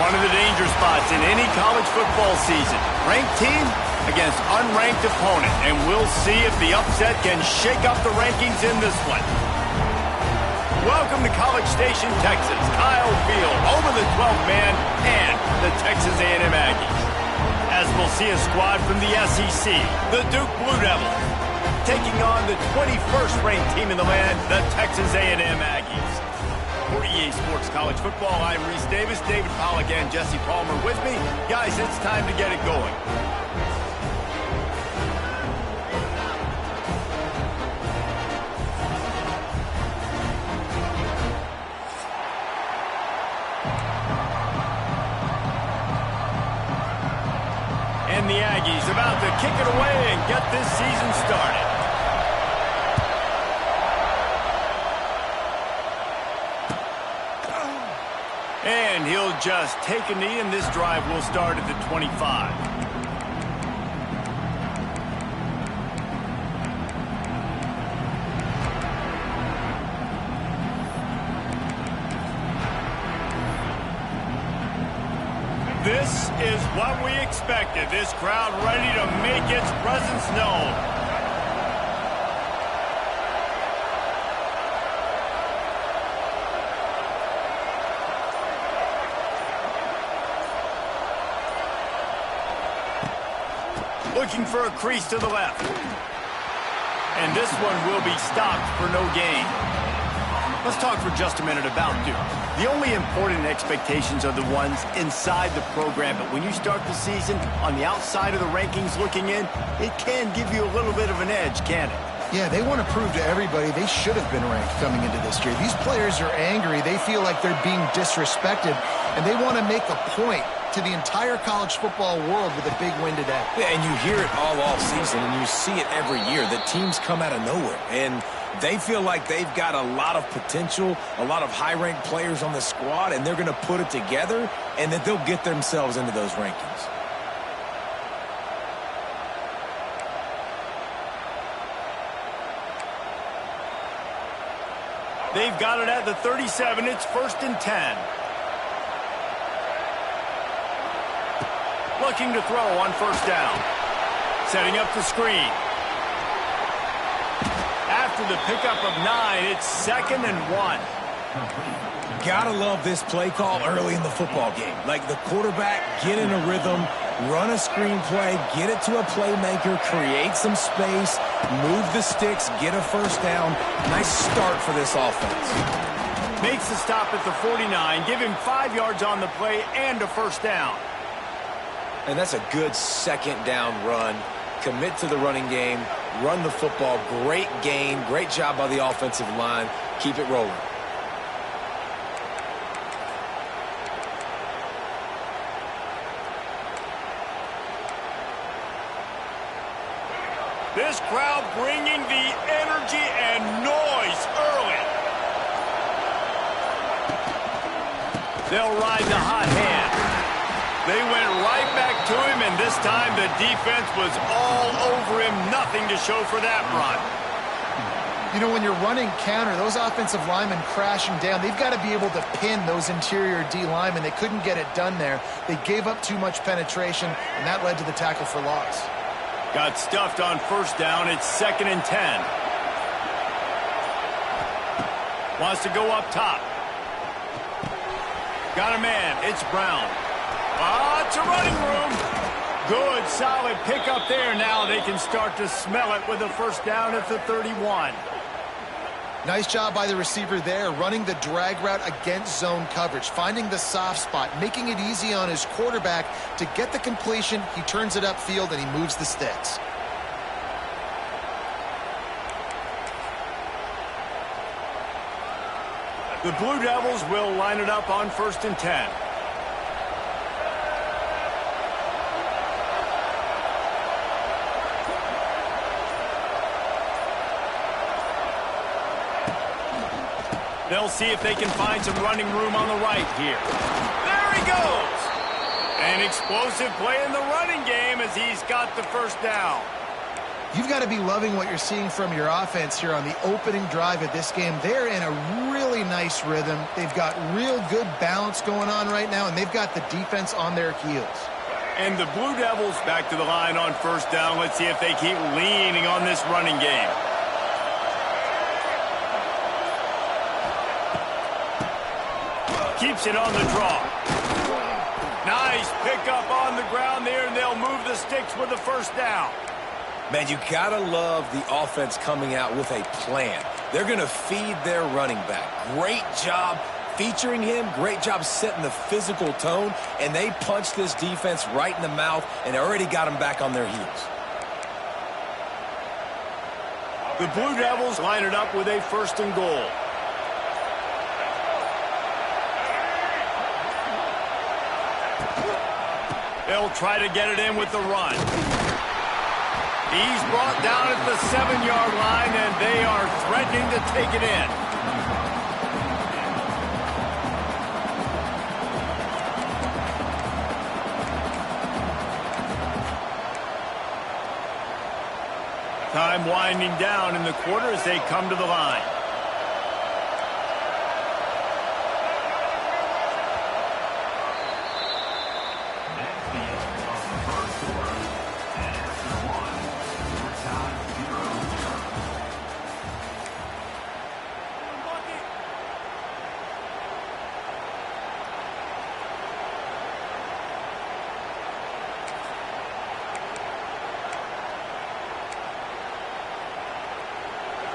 One of the danger spots in any college football season. Ranked team against unranked opponent. And we'll see if the upset can shake up the rankings in this one. Welcome to College Station, Texas. Kyle Field over the 12th man and the Texas A&M Aggies. As we'll see a squad from the SEC, the Duke Blue Devils, taking on the 21st ranked team in the land, the Texas A&M Aggies. For EA Sports College Football, I'm Reese Davis, David Pollack, and Jesse Palmer with me. Guys, it's time to get it going. And the Aggies about to kick it away and get this season started. And he'll just take a knee, and this drive will start at the 25. This is what we expected. This crowd ready to make its presence known. Looking for a crease to the left. And this one will be stopped for no gain. Let's talk for just a minute about Duke. The only important expectations are the ones inside the program, but when you start the season on the outside of the rankings looking in, it can give you a little bit of an edge, can't it? Yeah, they want to prove to everybody they should have been ranked coming into this year. These players are angry. They feel like they're being disrespected, and they want to make a point to the entire college football world with a big win today. Yeah, and you hear it all off season, and you see it every year, that teams come out of nowhere, and they feel like they've got a lot of potential, a lot of high-ranked players on the squad, and they're going to put it together, and that they'll get themselves into those rankings. They've got it at the 37. It's 1st and 10. Looking to throw on 1st down. Setting up the screen. After the pickup of 9, it's 2nd and 1. Gotta love this play call early in the football game. Like the quarterback, get in a rhythm, run a screen play, get it to a playmaker, create some space, move the sticks, get a 1st down. Nice start for this offense. Makes the stop at the 49, give him 5 yards on the play and a 1st down. And that's a good 2nd down run. Commit to the running game, run the football. Great gain, great job by the offensive line. Keep it rolling. This crowd bringing the energy and noise early. They'll ride the hot hand. They went right back to him, and this time the defense was all over him. Nothing to show for that run. You know, when you're running counter, those offensive linemen crashing down, they've got to be able to pin those interior D linemen. They couldn't get it done there. They gave up too much penetration, and that led to the tackle for loss. Got stuffed on 1st down. It's 2nd and 10. Wants to go up top. Got a man. It's Brown. It's a running room. Good, solid pickup there. Now they can start to smell it with a 1st down at the 31. Nice job by the receiver there, running the drag route against zone coverage, finding the soft spot, making it easy on his quarterback to get the completion. He turns it upfield, and he moves the sticks. The Blue Devils will line it up on 1st and 10. They'll see if they can find some running room on the right here. There he goes! An explosive play in the running game as he's got the 1st down. You've got to be loving what you're seeing from your offense here on the opening drive of this game. They're in a really nice rhythm. They've got real good balance going on right now, and they've got the defense on their heels. And the Blue Devils back to the line on first down. Let's see if they keep leaning on this running game. Keeps it on the draw. Nice pickup on the ground there, and they'll move the sticks with the first down. Man, you gotta love the offense coming out with a plan. They're gonna feed their running back. Great job featuring him. Great job setting the physical tone. And they punched this defense right in the mouth and already got them back on their heels. The Blue Devils line it up with a 1st and goal. They'll try to get it in with the run. He's brought down at the 7-yard line, and they are threatening to take it in. Time winding down in the quarter as they come to the line.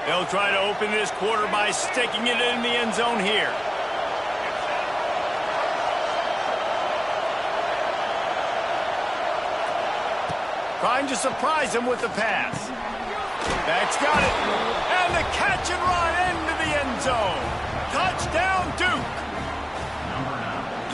They'll try to open this quarter by sticking it in the end zone here. Trying to surprise him with the pass. Back's got it. And the catch and run into the end zone. Touchdown, Duke.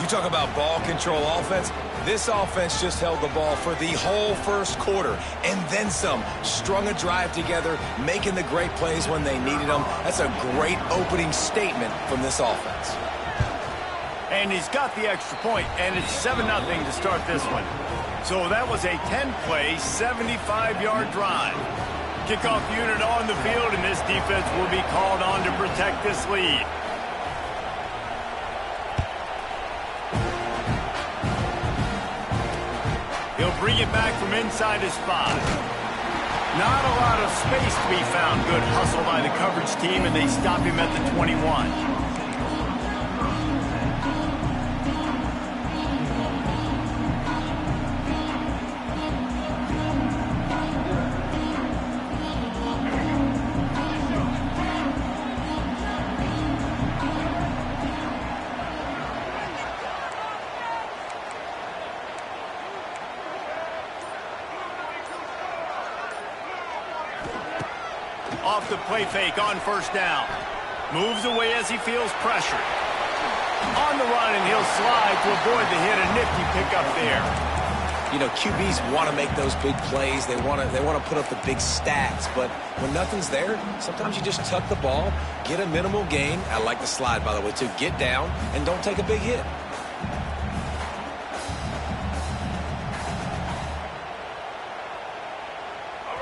You talk about ball control offense. This offense just held the ball for the whole first quarter and then some. Strung a drive together, making the great plays when they needed them. That's a great opening statement from this offense. And he's got the extra point, and it's 7-0 to start this one. So that was a 10-play, 75-yard drive. Kickoff unit on the field, and this defense will be called on to protect this lead. He'll bring it back from inside his 5. Not a lot of space to be found. Good hustle by the coverage team, and they stop him at the 21. Off the play fake on first down. Moves away as he feels pressure. On the run, and he'll slide to avoid the hit. A nifty pickup there. You know, QBs want to make those big plays. They want to put up the big stats. But when nothing's there, sometimes you just tuck the ball, get a minimal gain. I like the slide, by the way, too. Get down and don't take a big hit.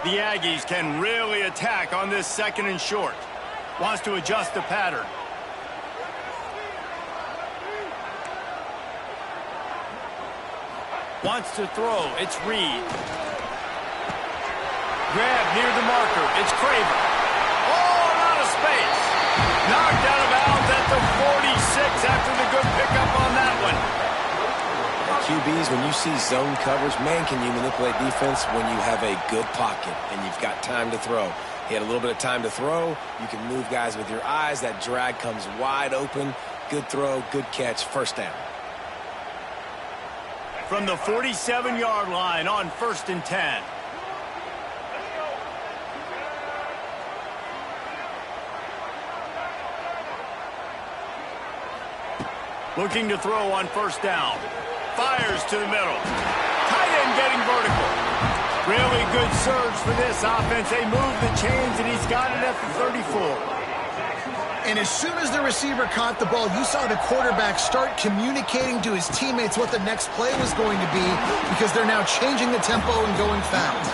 The Aggies can really attack on this 2nd and short. Wants to adjust the pattern. Wants to throw. It's Reed. Grab near the marker. It's Craver. Oh, out of space. Knocked out of bounds at the 46 after the good pickup on that one. QBs, when you see zone coverage, man, can you manipulate defense when you have a good pocket and you've got time to throw. He had a little bit of time to throw. You can move guys with your eyes. That drag comes wide open. Good throw, good catch, first down. From the 47-yard line on 1st and 10. Looking to throw on first down. Fires to the middle. Tight end getting vertical. Really good surge for this offense. They move the chains, and he's got it at the 34. And as soon as the receiver caught the ball, you saw the quarterback start communicating to his teammates what the next play was going to be because they're now changing the tempo and going fast.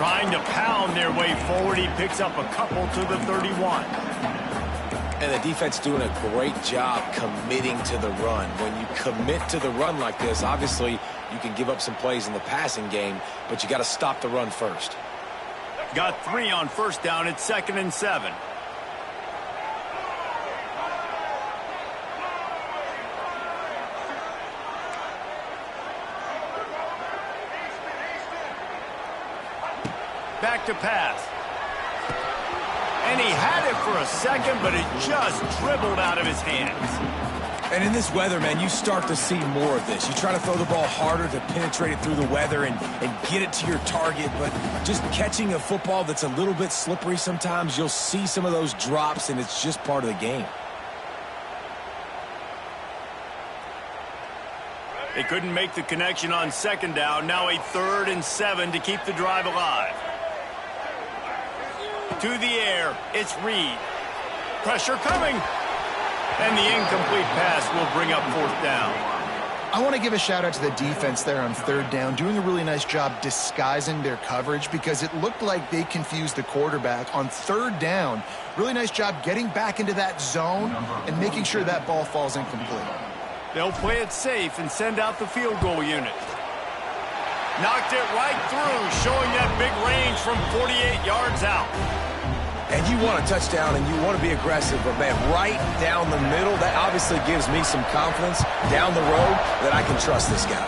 Trying to pound their way forward. He picks up a couple to the 31. And the defense doing a great job committing to the run. When you commit to the run like this, obviously you can give up some plays in the passing game, but you got to stop the run first. Got 3 on first down. It's 2nd and 7. Back to pass. And he had it for a second, but it just dribbled out of his hands. And in this weather, man, you start to see more of this. You try to throw the ball harder to penetrate it through the weather and get it to your target, but just catching a football that's a little bit slippery sometimes, you'll see some of those drops, and it's just part of the game. They couldn't make the connection on 2nd down. Now a 3rd and 7 to keep the drive alive. To the air, it's Reed. Pressure coming. And the incomplete pass will bring up 4th down. I want to give a shout out to the defense there on 3rd down, doing a really nice job disguising their coverage because it looked like they confused the quarterback on 3rd down. Really nice job getting back into that zone and making sure that ball falls incomplete. They'll play it safe and send out the field goal unit. Knocked it right through, showing that big range from 48 yards out. And you want a touchdown and you want to be aggressive, but man, right down the middle, that obviously gives me some confidence down the road that I can trust this guy.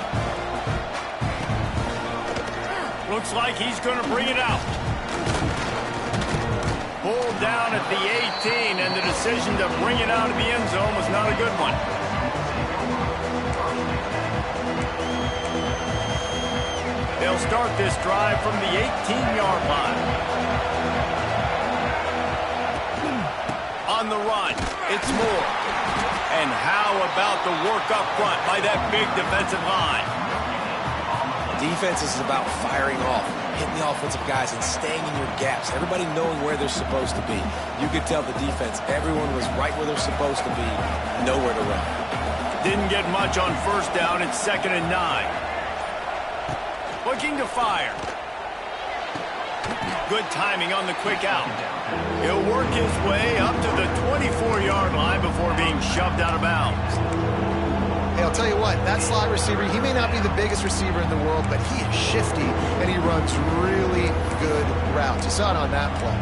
Looks like he's going to bring it out. Pulled down at the 18, and the decision to bring it out of the end zone was not a good one. They'll start this drive from the 18-yard line. On the run, it's Moore. And how about the work up front by that big defensive line? Defense is about firing off, hitting the offensive guys and staying in your gaps. Everybody knowing where they're supposed to be. You could tell the defense, everyone was right where they're supposed to be, nowhere to run. Didn't get much on 1st down. It's 2nd and 9. Looking to fire. Good timing on the quick out. He'll work his way up to the 24-yard line before being shoved out of bounds. Hey, I'll tell you what, that slot receiver, he may not be the biggest receiver in the world, but he is shifty, and he runs really good routes. You saw it on that play.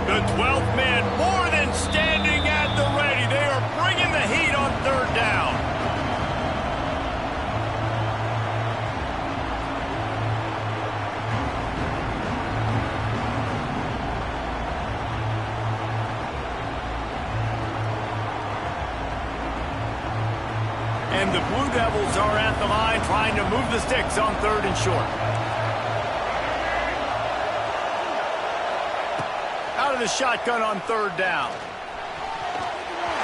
The 12th man more than standing at the ready. They are bringing the heat on 3rd down. And the Blue Devils are at the line trying to move the sticks on 3rd and short. Out of the shotgun on 3rd down.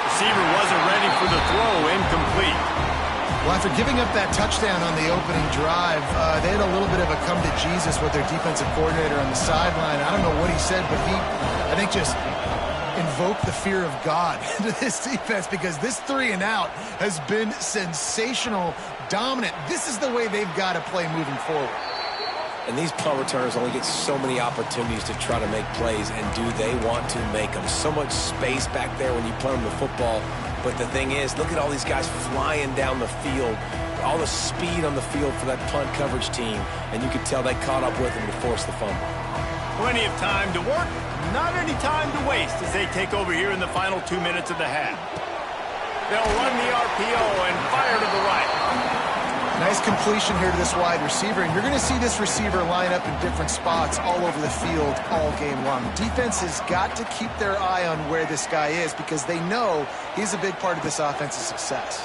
Receiver wasn't ready for the throw, incomplete. Well, after giving up that touchdown on the opening drive, they had a little bit of a come to Jesus with their defensive coordinator on the sideline. I don't know what he said, but he, I think, just invoke the fear of God into this defense because this 3 and out has been sensational, dominant. This is the way they've got to play moving forward. And these punt returners only get so many opportunities to try to make plays, and do they want to make them? So much space back there when you punt them the football. But the thing is, look at all these guys flying down the field, all the speed on the field for that punt coverage team, and you could tell they caught up with them to force the fumble. Plenty of time to work, not any time to waste as they take over here in the final 2 minutes of the half. They'll run the RPO and fire to the right. Nice completion here to this wide receiver, and you're going to see this receiver line up in different spots all over the field all game long. Defense has got to keep their eye on where this guy is because they know he's a big part of this offense's success.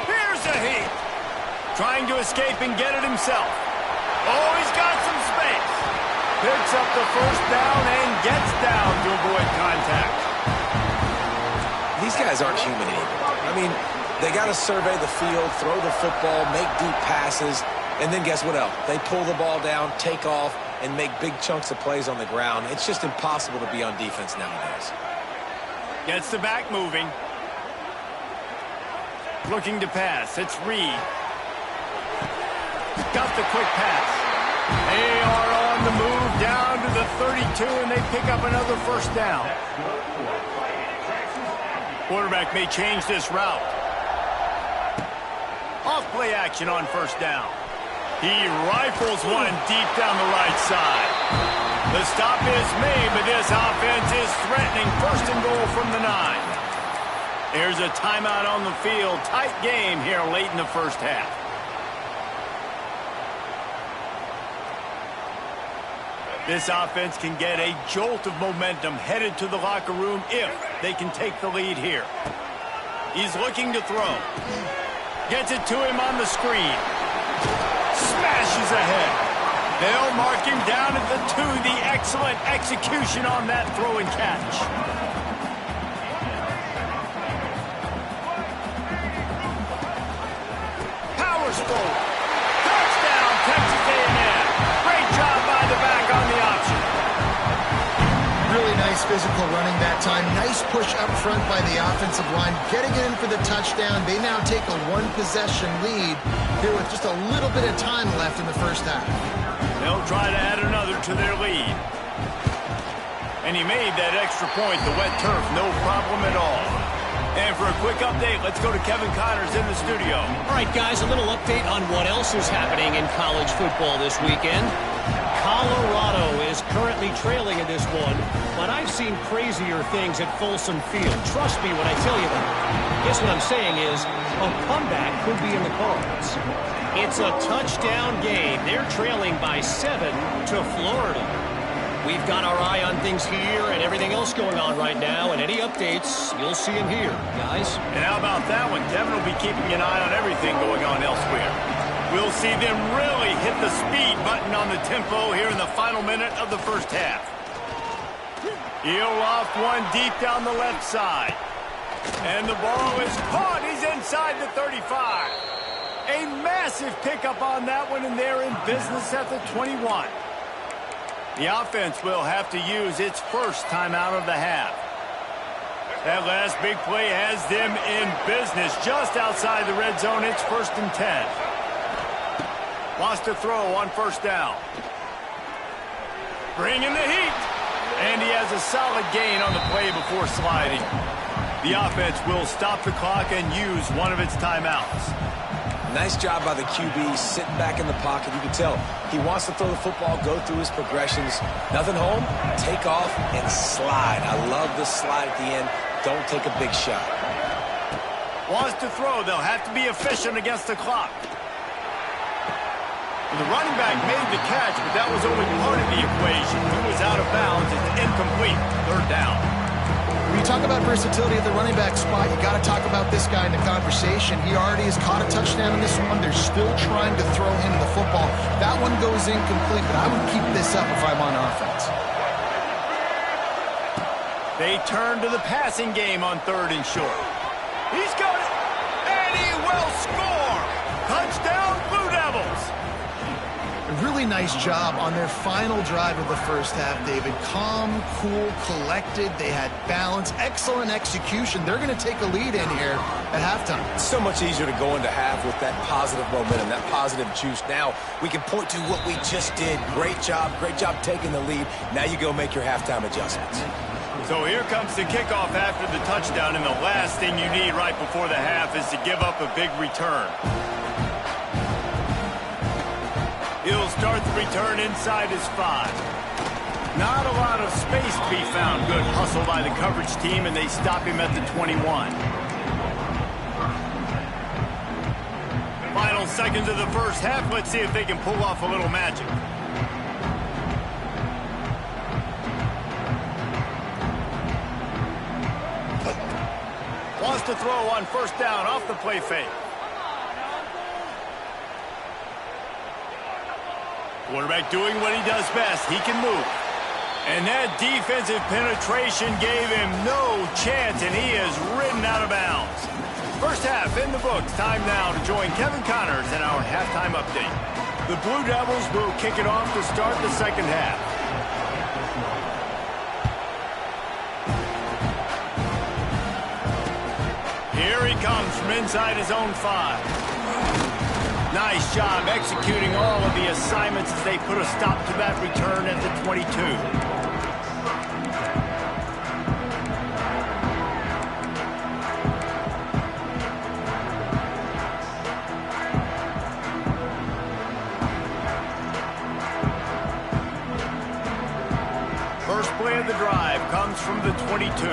Here's a heat. Trying to escape and get it himself. Oh, he's got some space. Picks up the 1st down and gets down to avoid contact. These guys aren't human anymore. I mean, they got to survey the field, throw the football, make deep passes, and then guess what else? They pull the ball down, take off, and make big chunks of plays on the ground. It's just impossible to be on defense nowadays. Gets the back moving. Looking to pass. It's Reed. Got the quick pass. They are on the move down to the 32, and they pick up another first down. Quarterback may change this route. Off play action on first down. He rifles one deep down the right side. The stop is made, but this offense is threatening first and goal from the 9. There's a timeout on the field. Tight game here late in the first half. This offense can get a jolt of momentum headed to the locker room if they can take the lead here. He's looking to throw. Gets it to him on the screen. Smashes ahead. They'll mark him down at the 2. The excellent execution on that throw and catch. Powers forward. Touchdown, Texas A&M. Great job by the back on the option. Really nice physical running that time. Nice push up front by the offensive line. Getting it in for the touchdown. They now take a one-possession lead here with just a little bit of time left in the first half. They'll try to add another to their lead. And he made that extra point. The wet turf, no problem at all. And for a quick update, let's go to Kevin Connors in the studio. All right, guys, a little update on what else is happening in college football this weekend. Colorado is currently trailing in this one, but I've seen crazier things at Folsom Field. Trust me when I tell you that. Guess what I'm saying is a comeback could be in the cards. It's a touchdown game. They're trailing by 7 to Florida. We've got our eye on things here and everything else going on right now, and any updates, you'll see them here, guys. And how about that one? Kevin will be keeping an eye on everything going on elsewhere. We'll see them really hit the speed button on the tempo here in the final minute of the first half. He'll loft one deep down the left side. And the ball is caught. He's inside the 35. A massive pickup on that one, and they're in business at the 21. The offense will have to use its first timeout of the half. That last big play has them in business just outside the red zone. It's 1st and 10. Wants to throw on first down. Bringing the heat. And he has a solid gain on the play before sliding. The offense will stop the clock and use one of its timeouts. Nice job by the QB, sitting back in the pocket. You can tell he wants to throw the football, go through his progressions. Nothing home, take off, and slide. I love the slide at the end. Don't take a big shot. Wants to throw. They'll have to be efficient against the clock. The running back made the catch, but that was only part of the equation. He was out of bounds. It's incomplete. 3rd down. When you talk about versatility at the running back spot, you got to talk about this guy in the conversation. He already has caught a touchdown in this one. They're still trying to throw him the football. That one goes incomplete, but I would keep this up if I'm on offense. They turn to the passing game on 3rd and short. He's got it, and he will score. Touchdown, Blue Devils. A really nice job on their final drive of the first half, David. Calm, cool, collected. They had balance. Excellent execution. They're going to take a lead in here at halftime. It's so much easier to go into half with that positive momentum, that positive juice. Now we can point to what we just did. Great job taking the lead. Now you go make your halftime adjustments. So here comes the kickoff after the touchdown, and the last thing you need right before the half is to give up a big return. He'll start the return inside his 5. Not a lot of space to be found. Good hustle by the coverage team, and they stop him at the 21. Final seconds of the first half. Let's see if they can pull off a little magic. Wants to throw on first down off the play fake. Quarterback doing what he does best. He can move. And that defensive penetration gave him no chance, and he is ridden out of bounds. First half in the books. Time now to join Kevin Connors in our halftime update. The Blue Devils will kick it off to start the second half. Here he comes from inside his own 5. Nice job executing all of the assignments as they put a stop to that return at the 22. First play of the drive comes from the 22.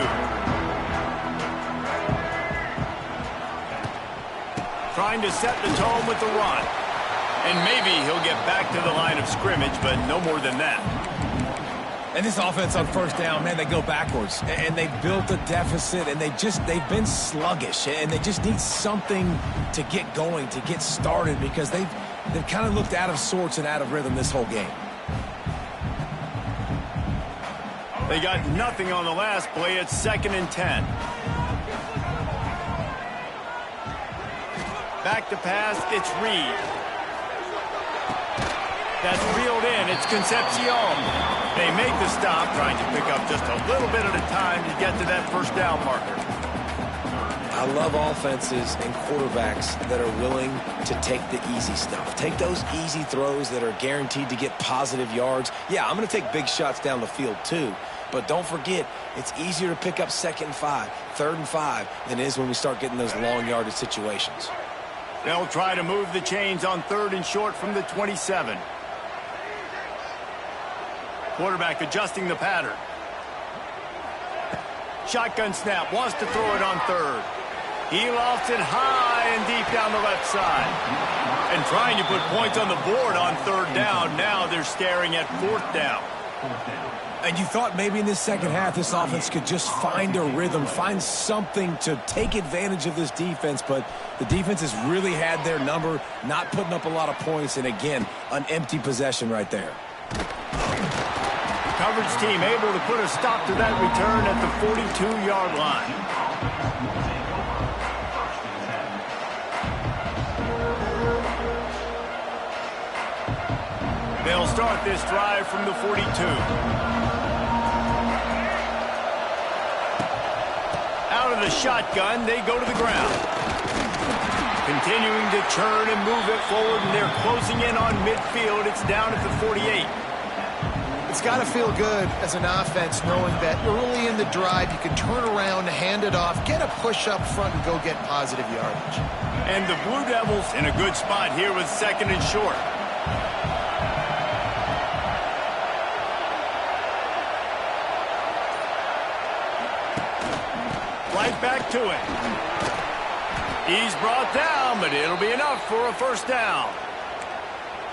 Trying to set the tone with the run. And maybe he'll get back to the line of scrimmage, but no more than that. And this offense on first down, man, they go backwards. And they built a deficit, and they've been sluggish. And they just need something to get going, to get started, because they've kind of looked out of sorts and out of rhythm this whole game. They got nothing on the last play. It's 2nd and 10. Back to pass, it's Reed. That's reeled in, it's Concepcion. They make the stop, trying to pick up just a little bit at a time to get to that first down marker. I love offenses and quarterbacks that are willing to take the easy stuff. Take those easy throws that are guaranteed to get positive yards. Yeah, I'm going to take big shots down the field too. But don't forget, it's easier to pick up 2nd and 5, 3rd and 5 than it is when we start getting those long yardage situations. They'll try to move the chains on 3rd and short from the 27. Quarterback adjusting the pattern. Shotgun snap, wants to throw it on 3rd. He lofts it high and deep down the left side. And trying to put points on the board on 3rd down. Now they're staring at 4th down. And you thought maybe in this second half this offense could just find a rhythm, find something to take advantage of this defense, but the defense has really had their number, not putting up a lot of points, and again, an empty possession right there. Coverage team able to put a stop to that return at the 42-yard line. They'll start this drive from the 42. Out of the shotgun, they go to the ground. Continuing to turn and move it forward, and they're closing in on midfield. It's down at the 48. It's got to feel good as an offense knowing that early in the drive you can turn around, hand it off, get a push up front, and go get positive yardage. And the Blue Devils in a good spot here with 2nd and short. Right back to it. He's brought down, but it'll be enough for a first down.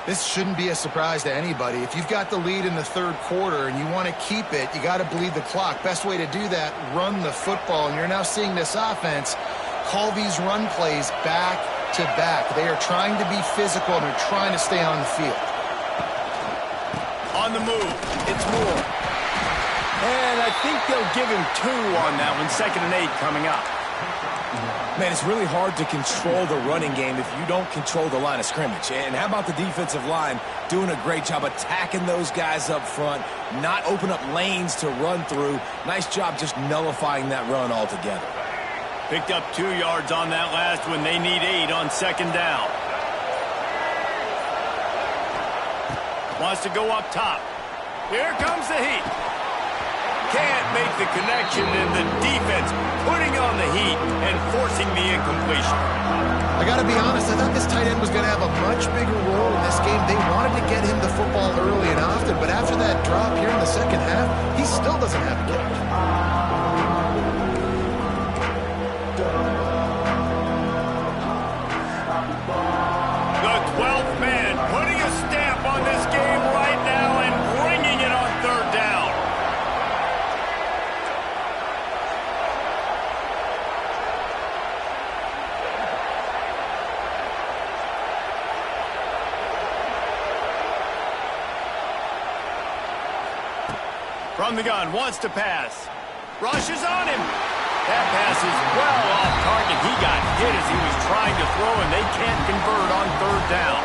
This shouldn't be a surprise to anybody. If you've got the lead in the 3rd quarter and you want to keep it, you got to bleed the clock. Best way to do that, run the football. And you're now seeing this offense call these run plays back to back. They are trying to be physical, and they're trying to stay on the field. On the move, it's Moore. And I think they'll give him 2 on that one. 2nd and 8 coming up. Man, it's really hard to control the running game if you don't control the line of scrimmage. And how about the defensive line doing a great job attacking those guys up front, not open up lanes to run through. Nice job just nullifying that run altogether. Picked up 2 yards on that last one. They need 8 on 2nd down. Wants to go up top. Here comes the heat. Can't make the connection, and the defense putting on the heat and forcing the incompletion. I got to be honest, I thought this tight end was going to have a much bigger role in this game. They wanted to get him the football early and often, but after that drop here in the second half, he still doesn't have a catch. The 12th man putting a stamp on this game right now and bringing it on 3rd down. From the gun, wants to pass. Rushes on him. That pass is well off target. He got hit as he was trying to throw, and they can't convert on 3rd down.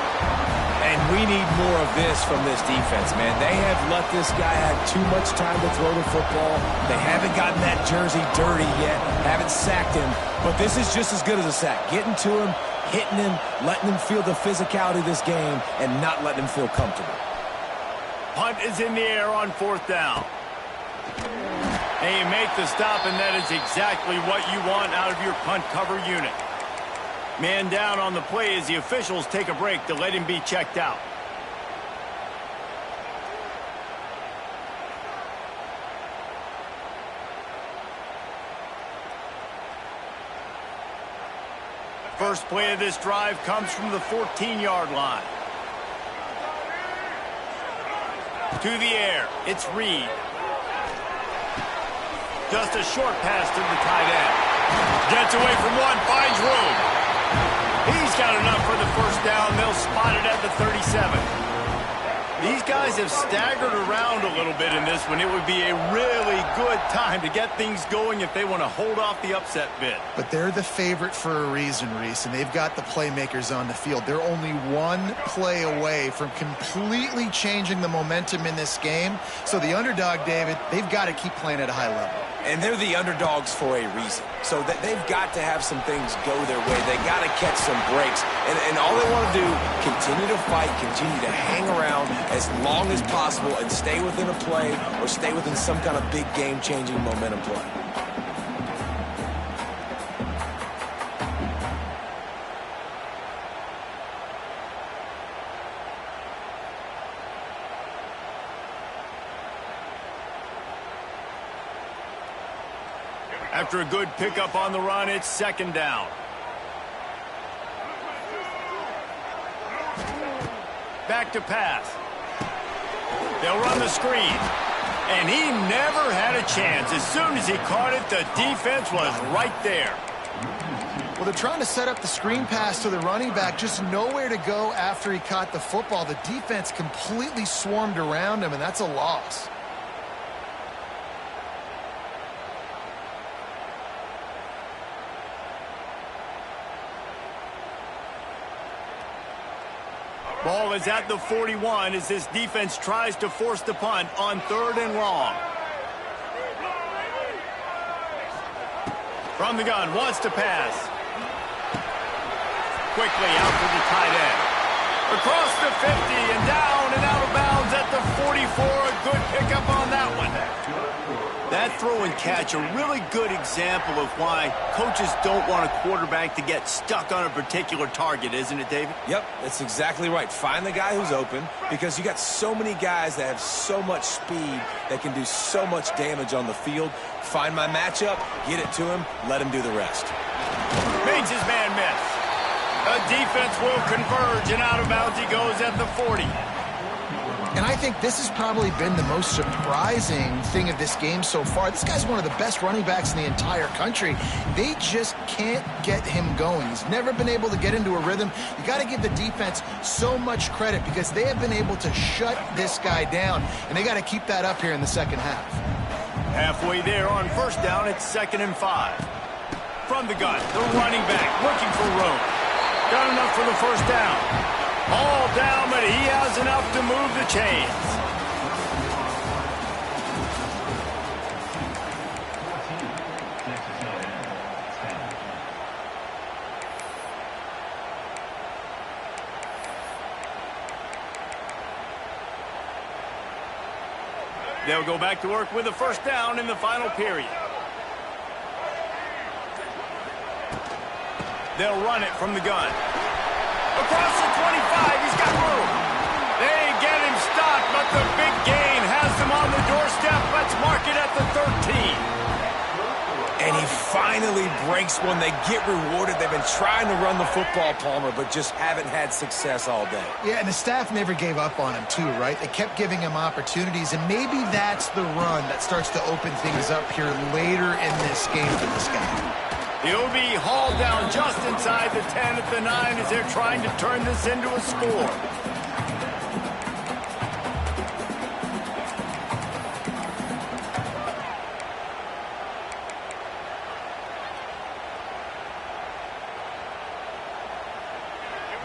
And we need more of this from this defense, man. They have let this guy have too much time to throw the football. They haven't gotten that jersey dirty yet, haven't sacked him. But this is just as good as a sack. Getting to him, hitting him, letting him feel the physicality of this game, and not letting him feel comfortable. Punt is in the air on 4th down. And you make the stop, and that is exactly what you want out of your punt cover unit. Man down on the play as the officials take a break to let him be checked out. First play of this drive comes from the 14-yard line. To the air, it's Reed. Just a short pass to the tight end. Gets away from one, finds room. He's got enough for the first down. They'll spot it at the 37. These guys have staggered around a little bit in this one. It would be a really good time to get things going if they want to hold off the upset bid. But they're the favorite for a reason, Reese, and they've got the playmakers on the field. They're only one play away from completely changing the momentum in this game. So the underdog, David, they've got to keep playing at a high level. And they're the underdogs for a reason. So that they've got to have some things go their way. They got to catch some breaks. And all they want to do, continue to fight, continue to hang around as long as possible and stay within a play or stay within some kind of big game-changing momentum play. After a good pickup on the run, it's 2nd down. Back to pass. They'll run the screen. And he never had a chance. As soon as he caught it, the defense was right there. Well, they're trying to set up the screen pass to the running back, just nowhere to go after he caught the football. The defense completely swarmed around him, and that's a loss. Ball is at the 41 as this defense tries to force the punt on 3rd and long. From the gun, wants to pass. Quickly out to the tight end. Across the 50 and down and out of bounds at the 44. A good pickup on that one. That throw and catch, a really good example of why coaches don't want a quarterback to get stuck on a particular target, isn't it, David? Yep, that's exactly right. Find the guy who's open because you got so many guys that have so much speed that can do so much damage on the field. Find my matchup, get it to him, let him do the rest. Makes his man miss. A defense will converge, and out of bounds he goes at the 40. And I think this has probably been the most surprising thing of this game so far. This guy's one of the best running backs in the entire country. They just can't get him going. He's never been able to get into a rhythm. You got to give the defense so much credit because they have been able to shut this guy down, and they got to keep that up here in the second half. Halfway there on 1st down, it's 2nd and 5. From the gun, the running back looking for room. Got enough for the first down. All down, but he has enough to move the chains. They'll go back to work with a first down in the final period. They'll run it from the gun. Across the 25, he's got room. They get him stopped, but the big gain has them on the doorstep. Let's mark it at the 13. And he finally breaks one. They get rewarded. They've been trying to run the football, Palmer, but just haven't had success all day. Yeah, and the staff never gave up on him too, right? They kept giving him opportunities, and maybe that's the run that starts to open things up here later in this game for this guy. He'll be hauled down just inside the 10 at the 9 as they're trying to turn this into a score.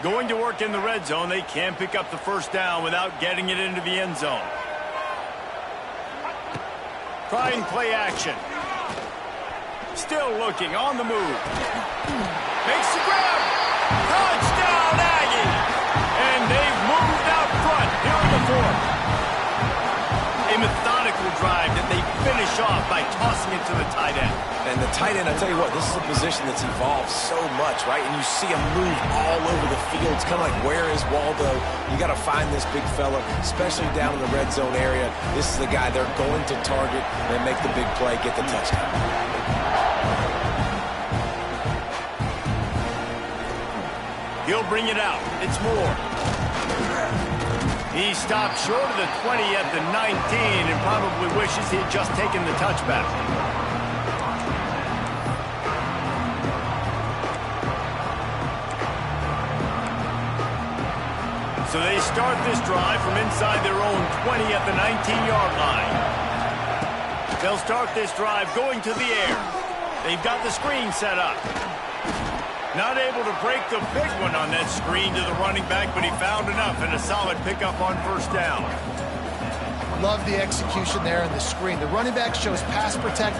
Going to work in the red zone, they can pick up the first down without getting it into the end zone. Trying play action. Still looking on the move. Makes the grab. drive that they finish off by tossing it to the tight end. And the tight end, I tell you what, this is a position that's evolved so much, right? And you see him move all over the field. It's kind of like, where is Waldo? You got to find this big fella, especially down in the red zone area. This is the guy they're going to target and make the big play, get the touchdown. He'll bring it out. It's Moore. He stopped short of the 20 at the 19 and probably wishes he had just taken the touchback. So they start this drive from inside their own 20 at the 19-yard line. They'll start this drive going to the air. They've got the screen set up. Not able to break the big one on that screen to the running back, but he found enough and a solid pickup on first down. Love the execution there in the screen. The running back shows pass protect,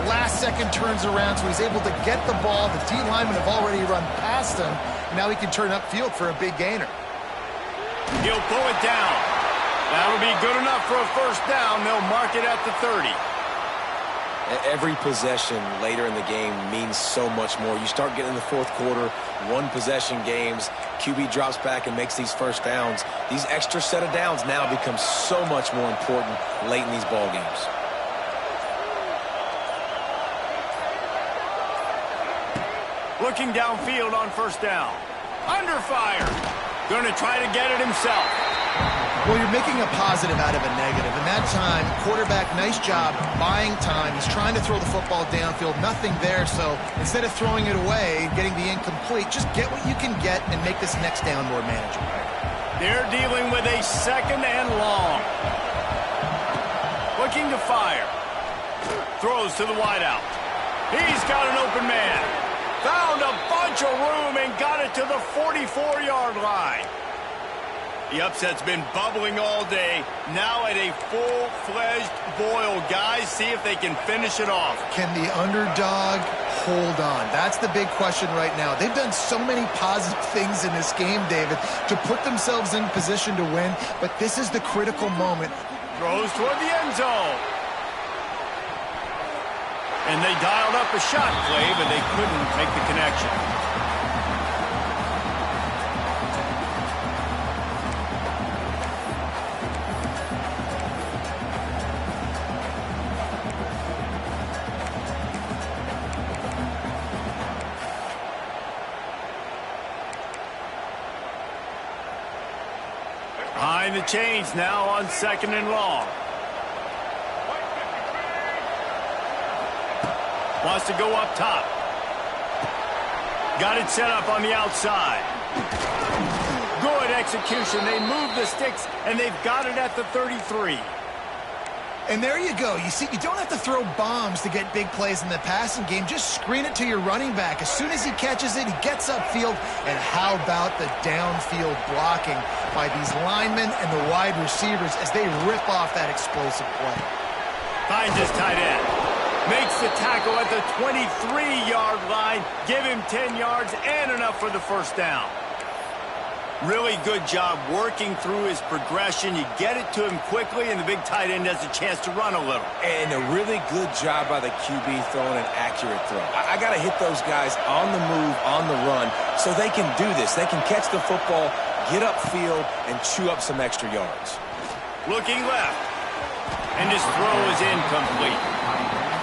last second turns around, so he's able to get the ball. The D linemen have already run past him, and now he can turn upfield for a big gainer. He'll pull it down. That'll be good enough for a first down. They'll mark it at the 30. Every possession later in the game means so much more. You start getting in the fourth quarter, one-possession games, QB drops back and makes these first downs. These extra set of downs now become so much more important late in these ball games. Looking downfield on first down. Under fire. Going to try to get it himself. Well, you're making a positive out of a negative. In that time, quarterback, nice job buying time. He's trying to throw the football downfield. Nothing there, so instead of throwing it away, getting the incomplete, just get what you can get and make this next down more manageable. They're dealing with a second and long. Looking to fire. Throws to the wideout. He's got an open man. Found a bunch of room and got it to the 44-yard line. The upset's been bubbling all day. Now at a full-fledged boil. Guys, see if they can finish it off. Can the underdog hold on? That's the big question right now. They've done so many positive things in this game, David, to put themselves in position to win, but this is the critical moment. Throws toward the end zone. And they dialed up a shot play, but they couldn't make the connection. Behind the chains now on second and long. Wants to go up top. Got it set up on the outside. Good execution. They move the sticks, and they've got it at the 33. And there you go. You see, you don't have to throw bombs to get big plays in the passing game. Just screen it to your running back. As soon as he catches it, he gets upfield. And how about the downfield blocking by these linemen and the wide receivers as they rip off that explosive play. Finds his tight end. Makes the tackle at the 23-yard line. Give him 10 yards and enough for the first down. Really good job working through his progression. You get it to him quickly, and the big tight end has a chance to run a little. And a really good job by the QB throwing an accurate throw. I got to hit those guys on the move, on the run, so they can do this. They can catch the football, get upfield, and chew up some extra yards. Looking left. And his throw is incomplete.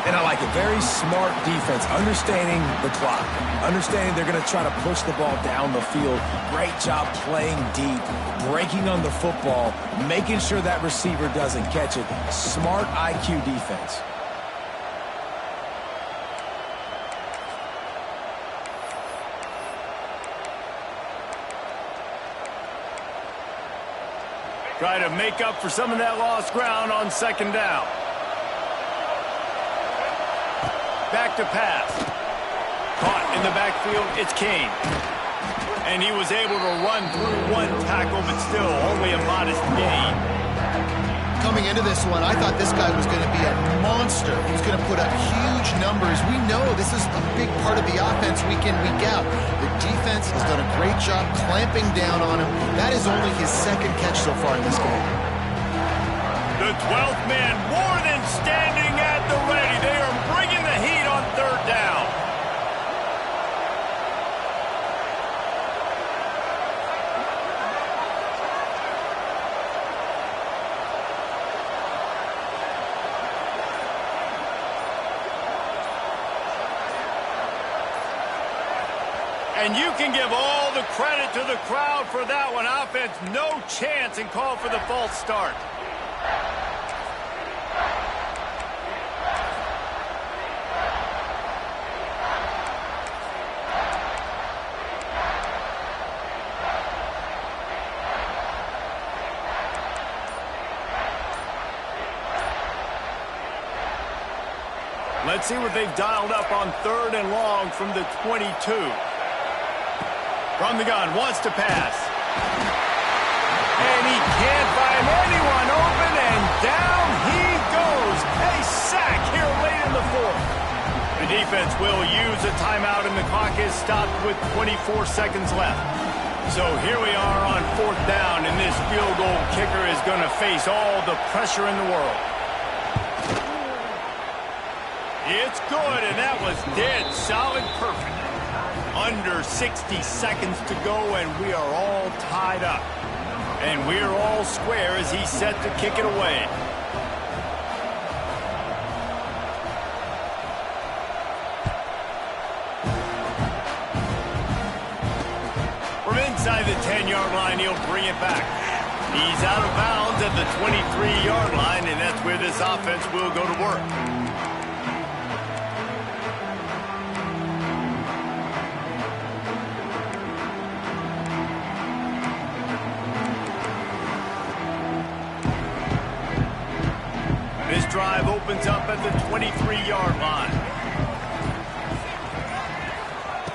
And I like it. Very smart defense, understanding the clock, understanding they're going to try to push the ball down the field. Great job playing deep, breaking on the football, making sure that receiver doesn't catch it. Smart IQ defense. Try to make up for some of that lost ground on second down. Back to pass. Caught in the backfield, it's Kane. And he was able to run through one tackle, but still only a modest gain. Coming into this one, I thought this guy was going to be a monster. He was going to put up huge numbers. We know this is a big part of the offense week in, week out. The defense has done a great job clamping down on him. That is only his second catch so far in this game. The 12th man more than standing at the ready. They are bringing the heat on third down. And you can give all the credit to the crowd for that one. Offense, no chance, and call for the false start. Let's see what they've dialed up on 3rd and long from the 22. From the gun, wants to pass. And he can't find anyone open, and down he goes. A sack here late in the 4th. The defense will use a timeout, and the clock is stopped with 24 seconds left. So here we are on 4th down, and this field goal kicker is going to face all the pressure in the world. It's good, and that was dead solid perfect. Under 60 seconds to go, and we are all tied up. And we're all square as he's set to kick it away. From inside the 10-yard line, he'll bring it back. He's out of bounds at the 23-yard line, and that's where this offense will go to work. This drive opens up at the 23-yard line.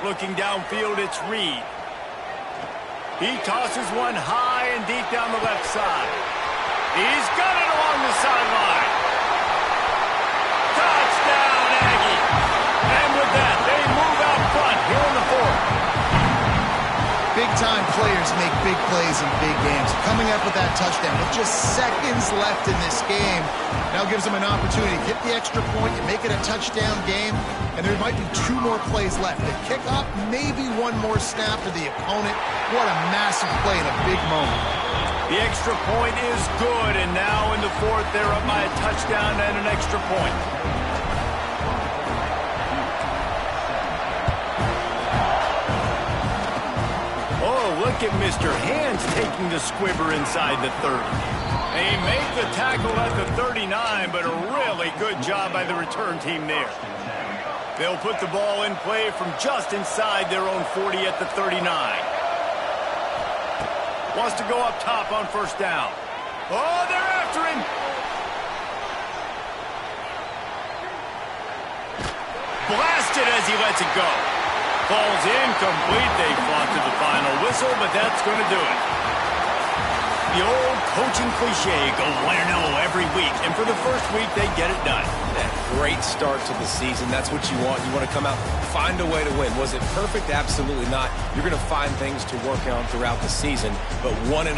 Looking downfield, it's Reed. He tosses one high and deep down the left side. He's got it along the sideline. Touchdown, Aggie. And with that, they move out front here in the 4th. Big-time players make big plays in big games. Coming up with that touchdown with just seconds left in this game now gives them an opportunity to get the extra point and make it a touchdown game, and there might be 2 more plays left. The kickoff, maybe 1 more snap to the opponent. What a massive play in a big moment. The extra point is good, and now in the 4th, they're up by a touchdown and an extra point. Look at Mr. Hands taking the squibber inside the 30. They make the tackle at the 39, but a really good job by the return team there. They'll put the ball in play from just inside their own 40 at the 39. Wants to go up top on 1st down. Oh, they're after him. Blasted as he lets it go. Falls incomplete. They fought to the final whistle, but that's going to do it. The old coaching cliche, go 1-0 every week. And for the first week, they get it done. That great start to the season. That's what you want. You want to come out, find a way to win. Was it perfect? Absolutely not. You're going to find things to work on throughout the season. But 1-0,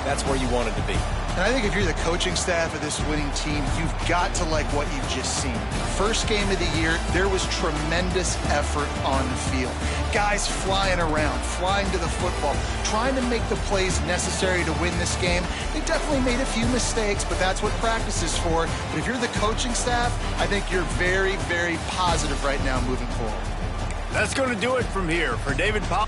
that's where you want it to be. And I think if you're the coaching staff of this winning team, you've got to like what you've just seen. First game of the year, there was tremendous effort on the field. Guys flying around, flying to the football, trying to make the plays necessary to win this game. They definitely made a few mistakes, but that's what practice is for. But if you're the coaching staff, I think you're very, very positive right now moving forward. That's going to do it from here. For David Powell.